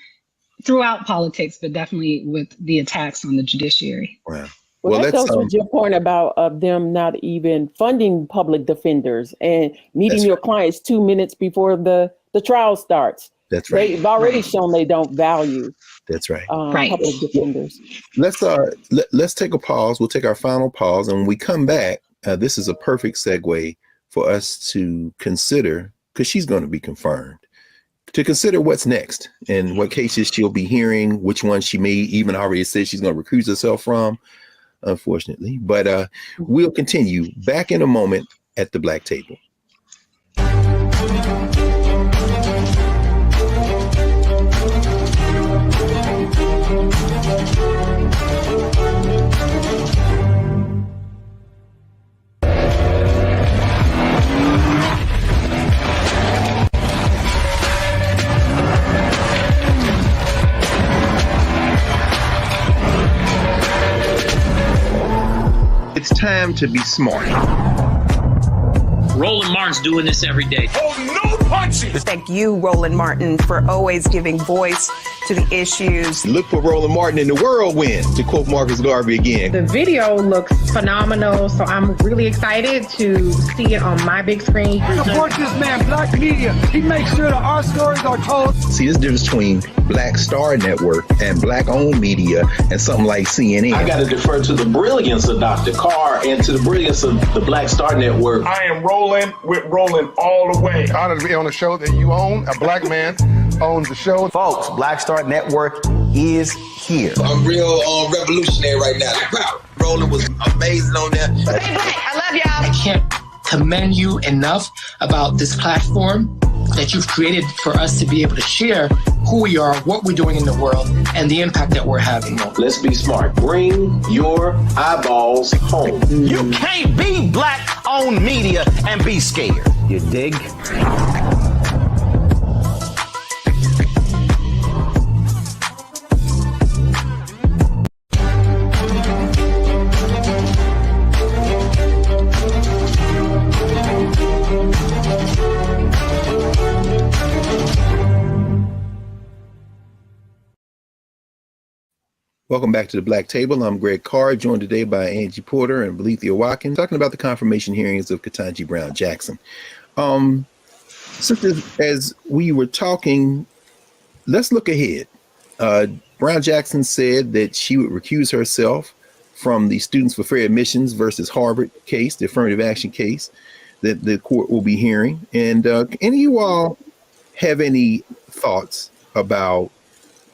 throughout politics, but definitely with the attacks on the judiciary. Wow. Well, that goes with your point about them not even funding public defenders and meeting your clients 2 minutes before the trial starts. That's right. They've already shown they don't value. That's right. Public defenders. Let's take a pause. We'll take our final pause, and when we come back, this is a perfect segue for us to consider, because she's going to be confirmed, to consider what's next and what cases she'll be hearing, which ones she may even already said she's going to recuse herself from, unfortunately. But we'll continue back in a moment at the Black Table. time to be smart. Roland Martin's doing this every day. Oh, no punches! Thank you, Roland Martin, for always giving voice to the issues. Look for Roland Martin in the whirlwind, to quote Marcus Garvey again. The video looks phenomenal, so I'm really excited to see it on my big screen. Support this man, Black Media. He makes sure that our stories are told. See, there's a difference between Black Star Network and Black-owned media and something like CNN. I got to defer to the brilliance of Dr. Carr and to the brilliance of the Black Star Network. I am Roland with Roland all the way. Honored to be on a show that you own. A Black man owns the show. Folks, Black Star Network is here. I'm real revolutionary right now. Roland was amazing on there. Stay black. I love y'all. I can't commend you enough about this platform that you've created for us to be able to share who we are, what we're doing in the world, and the impact that we're having. Let's be smart. Bring your eyeballs home. You can't be Black-owned media and be scared. You dig? Welcome back to the Black Table. I'm Greg Carr, joined today by Angie Porter and Belethea Watkins, talking about the confirmation hearings of Ketanji Brown Jackson. So as we were talking, let's look ahead. Brown Jackson said that she would recuse herself from the Students for Fair Admissions versus Harvard case, the affirmative action case that the court will be hearing. And any of you all have any thoughts about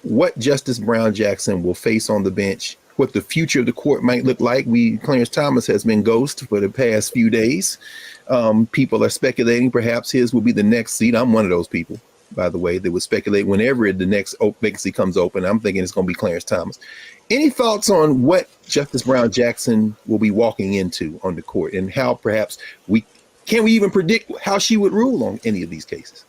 what Justice Brown Jackson will face on the bench, what the future of the court might look like? Clarence Thomas has been ghost for the past few days. People are speculating perhaps his will be the next seat. I'm one of those people, by the way, that would speculate whenever the next vacancy comes open. I'm thinking it's going to be Clarence Thomas. Any thoughts on what Justice Brown Jackson will be walking into on the court, and how perhaps we even predict how she would rule on any of these cases?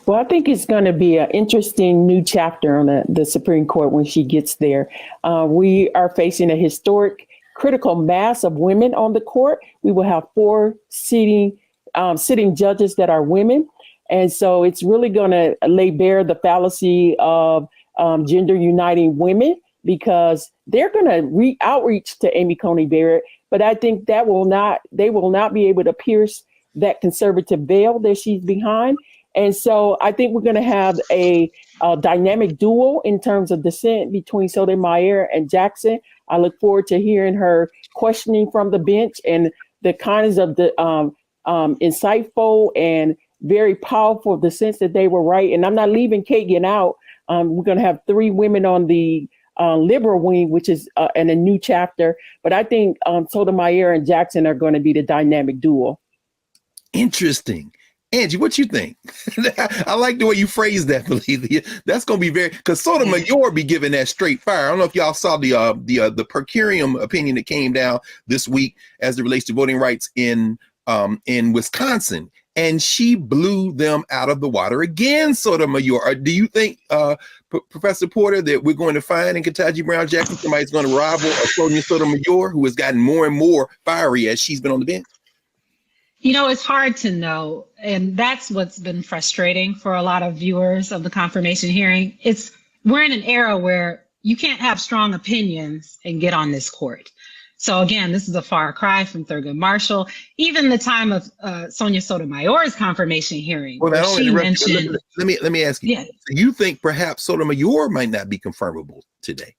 Well, I think it's going to be an interesting new chapter on the Supreme Court when she gets there. We are facing a historic critical mass of women on the court. We will have 4 sitting judges that are women. And so it's really going to lay bare the fallacy of gender uniting women, because they're going to outreach to Amy Coney Barrett. But I think they will not be able to pierce that conservative veil that she's behind. And so I think we're going to have a dynamic duel in terms of dissent between Sotomayor and Jackson. I look forward to hearing her questioning from the bench and the kinds of the insightful and very powerful dissents that they were right. And I'm not leaving Kagan out. We're going to have 3 women on the liberal wing, which is in a new chapter. But I think Sotomayor and Jackson are going to be the dynamic duel. Interesting. Angie, what you think? I like the way you phrased that, Belethea. That's going to be because Sotomayor be giving that straight fire. I don't know if y'all saw the per curiam opinion that came down this week as it relates to voting rights in Wisconsin, and she blew them out of the water again. Sotomayor, do you think, Professor Porter, that we're going to find in Ketanji Brown Jackson somebody's going to rival Sonia Sotomayor, who has gotten more and more fiery as she's been on the bench? You know, it's hard to know. And that's what's been frustrating for a lot of viewers of the confirmation hearing. We're in an era where you can't have strong opinions and get on this court. So again, this is a far cry from Thurgood Marshall. Even the time of Sonia Sotomayor's confirmation hearing, well, she mentioned. Let me ask you. Yeah. So you think perhaps Sotomayor might not be confirmable today?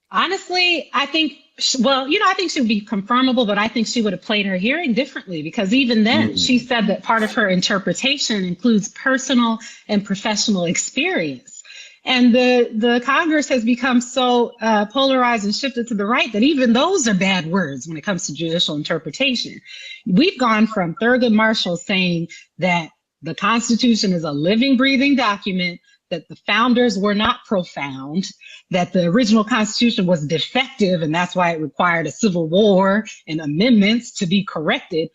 Honestly, I think, I think she would be confirmable, but I think she would have played her hearing differently, because even then she said that part of her interpretation includes personal and professional experience. And the Congress has become so polarized and shifted to the right that even those are bad words when it comes to judicial interpretation. We've gone from Thurgood Marshall saying that the Constitution is a living, breathing document, that the founders were not profound, that the original Constitution was defective, and that's why it required a civil war and amendments to be corrected.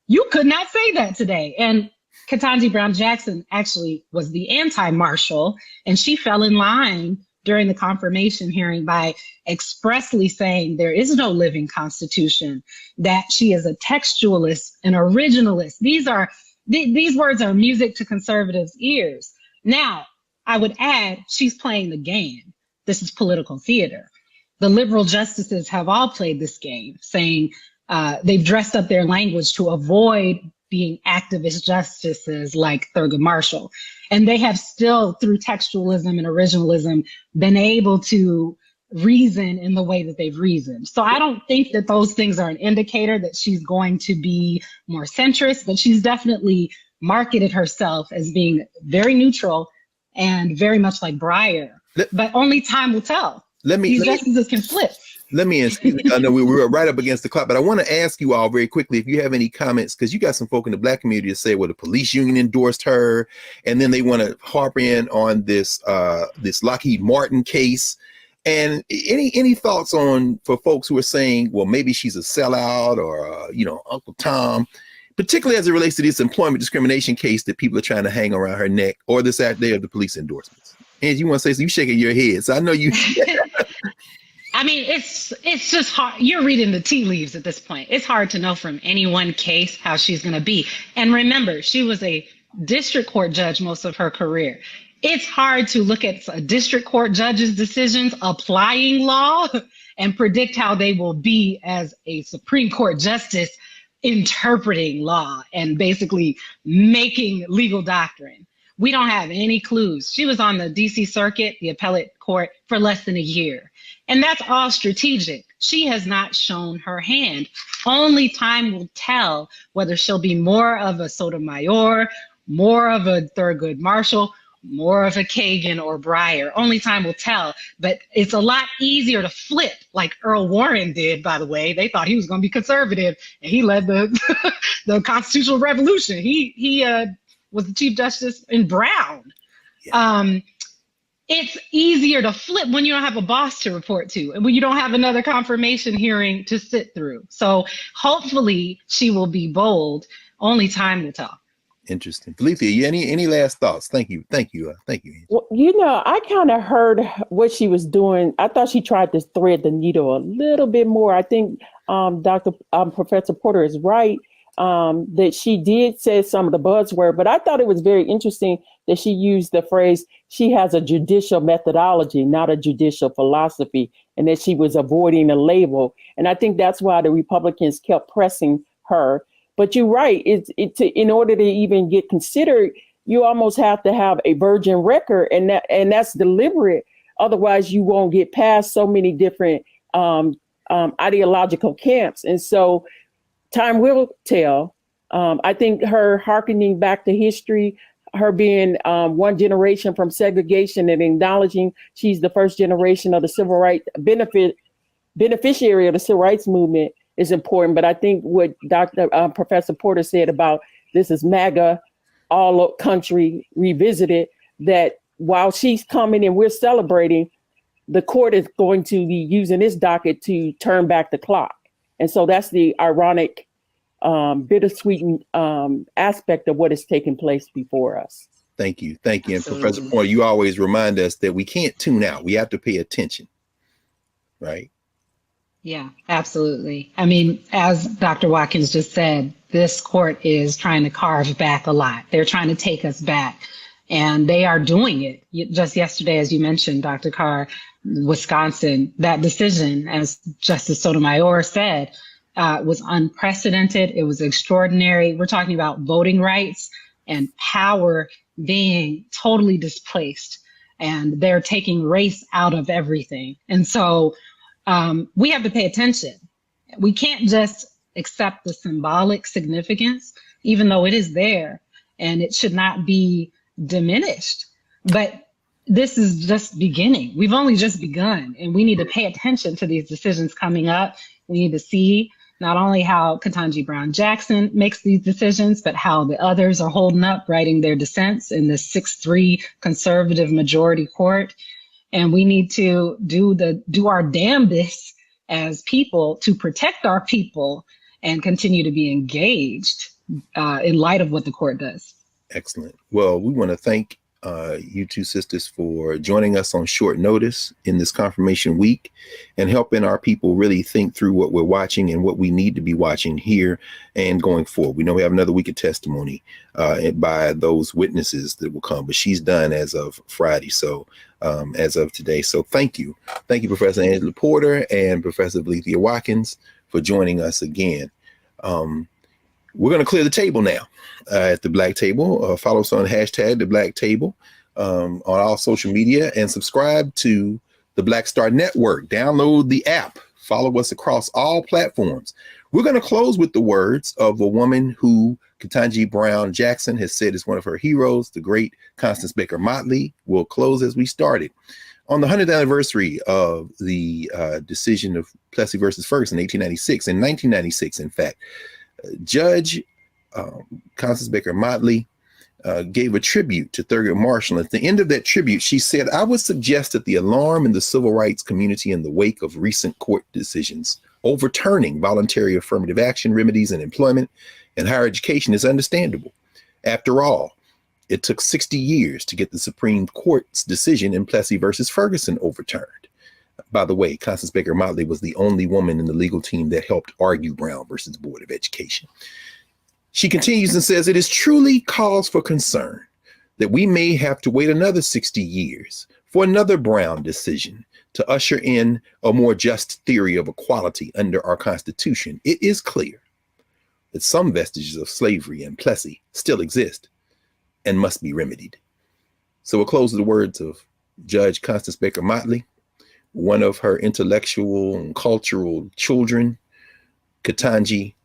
You could not say that today. And Ketanji Brown Jackson actually was the anti-Marshall, and she fell in line during the confirmation hearing by expressly saying there is no living constitution, that she is a textualist, an originalist. These words are music to conservatives' ears. Now, I would add, she's playing the game. This is political theater. The liberal justices have all played this game, saying they've dressed up their language to avoid being activist justices like Thurgood Marshall. And they have still, through textualism and originalism, been able to reason in the way that they've reasoned. So I don't think that those things are an indicator that she's going to be more centrist, but she's definitely marketed herself as being very neutral and very much like Breyer. But only time will tell. These justices can flip. Let me ask you, I know we were right up against the clock, but I want to ask you all very quickly if you have any comments, because you got some folk in the Black community that say, well, the police union endorsed her, and then they want to harp in on this this Lockheed Martin case. And any thoughts on, for folks who are saying, well, maybe she's a sellout or, Uncle Tom, particularly as it relates to this employment discrimination case that people are trying to hang around her neck, or this idea of the police endorsements? And you want to say, so you shaking your head. So I know you. I mean, it's just hard. You're reading the tea leaves at this point. It's hard to know from any one case how she's going to be. And remember, she was a district court judge most of her career. It's hard to look at a district court judge's decisions applying law and predict how they will be as a Supreme Court justice interpreting law and basically making legal doctrine. We don't have any clues. She was on the DC Circuit, the appellate court, for less than a year. And that's all strategic. She has not shown her hand. Only time will tell whether she'll be more of a Sotomayor, more of a Thurgood Marshall, more of a Kagan or Breyer. Only time will tell. But it's a lot easier to flip, like Earl Warren did, by the way. They thought he was going to be conservative, and he led the the constitutional revolution. He was the Chief Justice in Brown. Yeah. It's easier to flip when you don't have a boss to report to and when you don't have another confirmation hearing to sit through. So hopefully she will be bold. Only time will tell. Interesting. Felicia, any last thoughts? Thank you. Well, I kind of heard what she was doing. I thought she tried to thread the needle a little bit more. I think Professor Porter is right. That she did say some of the buzzword, but I thought it was very interesting that she used the phrase, she has a judicial methodology, not a judicial philosophy, and that she was avoiding a label. And I think that's why the Republicans kept pressing her. But you're right, in order to even get considered, you almost have to have a virgin record, and that's deliberate. Otherwise, you won't get past so many different ideological camps. And so time will tell. I think her hearkening back to history, her being one generation from segregation and acknowledging she's the first generation of the civil rights beneficiary of the civil rights movement is important. But I think what Professor Porter said about this is MAGA, all country revisited, that while she's coming and we're celebrating, the court is going to be using this docket to turn back the clock. And so that's the ironic, bittersweet aspect of what is taking place before us. Thank you. And Professor Porter, you always remind us that we can't tune out. We have to pay attention, right? Yeah, absolutely. I mean, as Dr. Watkins just said, this court is trying to carve back a lot. They're trying to take us back, and they are doing it. Just yesterday, as you mentioned, Dr. Carr, Wisconsin, that decision, as Justice Sotomayor said, was unprecedented. It was extraordinary. We're talking about voting rights and power being totally displaced, and they're taking race out of everything. And so we have to pay attention. We can't just accept the symbolic significance, even though it is there, and it should not be diminished. But this is just beginning. We've only just begun, and we need to pay attention to these decisions coming up. We need to see not only how Ketanji Brown Jackson makes these decisions, but how the others are holding up, writing their dissents in the 6-3 conservative majority court. And we need to do our damnedest as people to protect our people and continue to be engaged in light of what the court does. Excellent. Well, we want to thank you two sisters for joining us on short notice in this confirmation week and helping our people really think through what we're watching and what we need to be watching here and going forward. We know we have another week of testimony by those witnesses that will come, but she's done as of Friday. So as of today. So thank you. Thank you, Professor Angela Porter and Professor Valencia Watkins for joining us again. We're going to clear the table now at the Black Table. Follow us on hashtag the Black Table on all social media and subscribe to the Black Star Network. Download the app. Follow us across all platforms. We're going to close with the words of a woman who Ketanji Brown Jackson has said is one of her heroes, the great Constance Baker Motley. We'll close as we started. On the 100th anniversary of the decision of Plessy versus Ferguson in 1896, in 1996, in fact, Judge Constance Baker Motley gave a tribute to Thurgood Marshall. At the end of that tribute, she said, "I would suggest that the alarm in the civil rights community in the wake of recent court decisions overturning voluntary affirmative action remedies in employment and higher education is understandable. After all, it took 60 years to get the Supreme Court's decision in Plessy versus Ferguson overturned." By the way, Constance Baker Motley was the only woman in the legal team that helped argue Brown versus Board of Education. She continues and says, "It is truly cause for concern that we may have to wait another 60 years for another Brown decision to usher in a more just theory of equality under our Constitution. It is clear that some vestiges of slavery in Plessy still exist and must be remedied." So we'll close with the words of Judge Constance Baker Motley, one of her intellectual and cultural children, Ketanji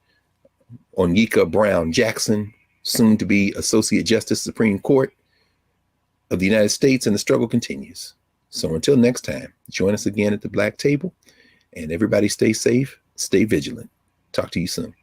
Onyeka Brown Jackson, soon to be Associate Justice Supreme Court of the United States, and the struggle continues. So until next time, join us again at the Black Table, and everybody stay safe, stay vigilant. Talk to you soon.